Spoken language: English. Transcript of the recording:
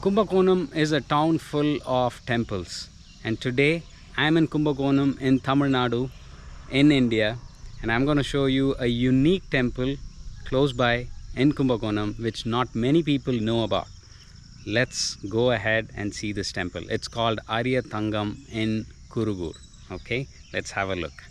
Kumbakonam is a town full of temples, and today I am in Kumbakonam in Tamil Nadu in India, and I'm going to show you a unique temple close by in Kumbakonam which not many people know about. Let's go ahead and see this temple. It's called Ariyathangam in Kurugur. Okay, let's have a look.